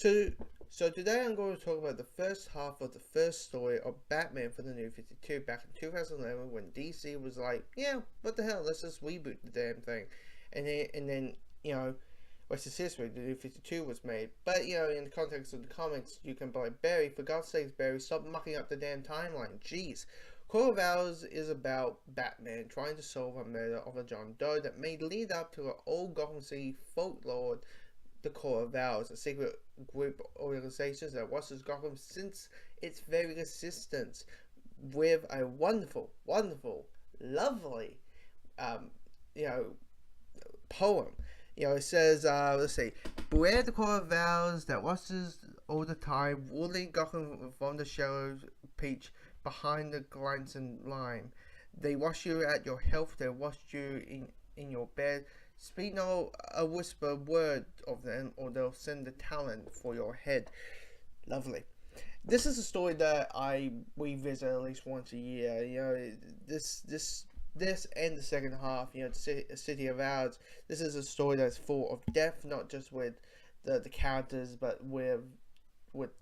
So, so today I'm going to talk about the first half of the first story of Batman for the New 52 back in 2011 when DC was like, yeah, what the hell, let's just reboot the damn thing. And then rest is history, the New 52 was made. But, in the context of the comics, you can buy Barry, for God's sakes, Barry, stop mucking up the damn timeline, jeez. Court of Owls is about Batman trying to solve a murder of a John Doe that may lead up to an old Gotham City folklore, the Court of Owls, a secret group organization that watches Gotham since its very existence, with a wonderful, wonderful, lovely, um, you know, poem. It says, let's see, beware the Court of Owls that watches all the time, ruling Gotham from the shadows, peach behind the glancing lime. They watch you at your health, they watch you in your bed. Speak no a whisper word of them, or they'll send the talent for your head. Lovely. This is a story that I revisit at least once a year. This and the second half. City of Owls. This is a story that's full of depth, not just with the characters, but with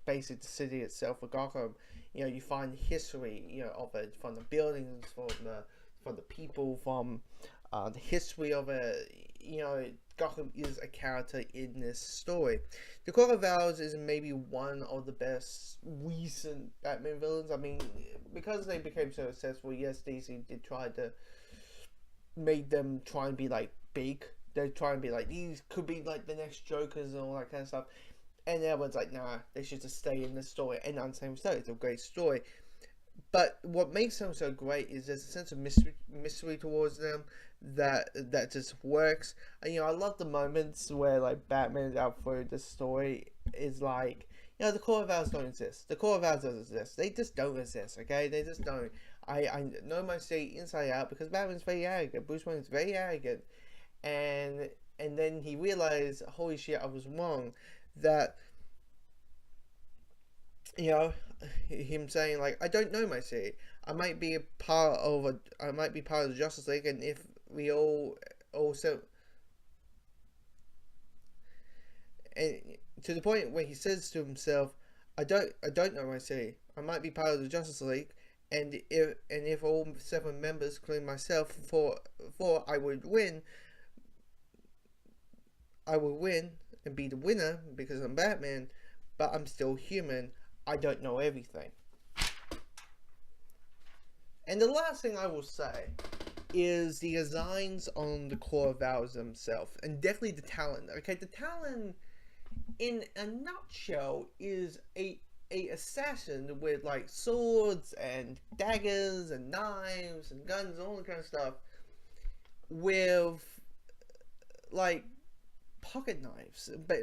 basically the city itself, with Gotham. You find history, of it, from the buildings, from the people, from the history of it. Gotham is a character in this story. The Court of Owls is maybe one of the best recent Batman villains. I mean, because they became so successful, yes, DC did try to make them try and be like big. They try and be like, these could be like the next Jokers and all that kind of stuff. And everyone's like, nah, they should just stay in the story. And on the same story, it's a great story. But what makes them so great is there's a sense of mystery towards them that just works. And I love the moments where like Batman is out for the story is like, the Court of Owls don't exist. The Court of Owls doesn't exist. They just don't exist. Okay, they just don't. I know my state inside out because Batman's very arrogant. Bruce Wayne is very arrogant, and then he realized, holy shit, I was wrong. That him saying like, I don't know my city. I might be part of the Justice League, and if we all also, and to the point where he says to himself, I don't know my city. I might be part of the Justice League, and if all 7 members, including myself, four I would win. I will win and be the winner because I'm Batman, but I'm still human. I don't know everything. And the last thing I will say is the designs on the Court of Owls themselves, and definitely the talent. Okay, the talent, in a nutshell, is a assassin with like swords and daggers and knives and guns and all that kind of stuff, with like pocket knives, but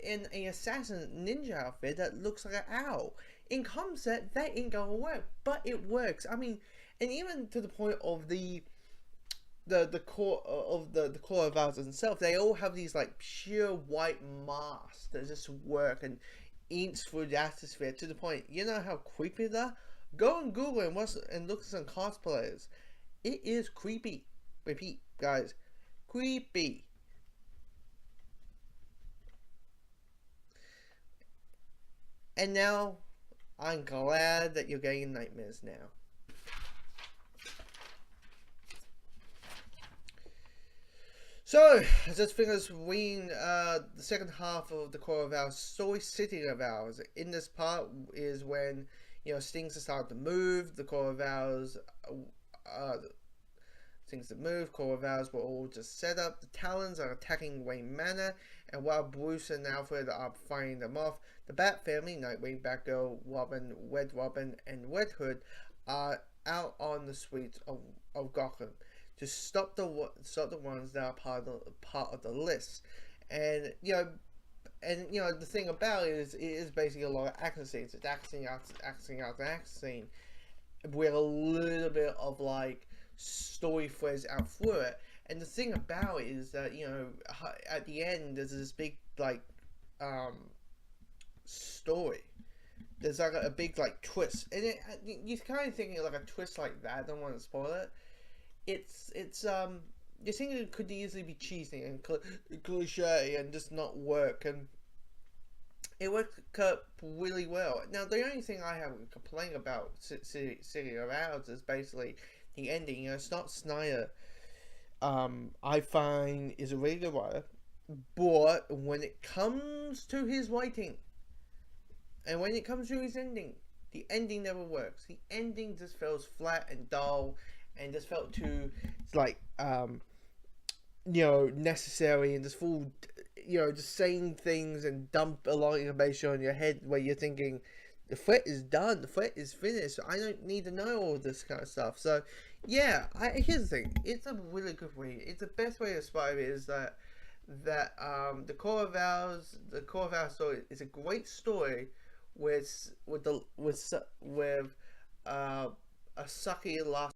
in a assassin ninja outfit that looks like an owl. In concept, that ain't gonna work, but it works. I mean, and even to the point of the core of the Court of Owls themselves, they all have these like pure white masks that just work and inch through the atmosphere to the point. You know how creepy they are? Go on Google and look at some cosplayers. It is creepy. Repeat, guys, creepy. And now, I'm glad that you're getting nightmares now. So, I just finished reading the second half of the Court of Owls story, City of Owls. In this part is when, things are starting to move, the Court of Owls, things that move, Court of Owls were all just set up, the Talons are attacking Wayne Manor, and while Bruce and Alfred are fighting them off, the Bat family, Nightwing, Batgirl, Robin, and Red Hood are out on the streets of Gotham to stop the ones that are part of the list. And the thing about it is basically a lot of action scenes. It's action scene with a little bit of like story threads out through it. And the thing about it is that at the end there's this big like story. There's like a big like twist, and you're kind of thinking like a twist like that. I don't want to spoil it. It's you think it could easily be cheesy and cliche and just not work, and it worked out really well. Now, the only thing I have a complaint about City of Owls is basically the ending. You know, Scott Snyder, I find is a really good writer, but when it comes to his writing and when it comes to his ending, the ending never works. The ending just feels flat and dull, and just felt too like necessary, and just full, just saying things and dump a lot of information on your head where you're thinking the threat is done, the threat is finished. I don't need to know all this kind of stuff. So yeah, here's the thing. It's a really good read. It's the best way to describe it is that the Core of Ours story is a great story with a sucky last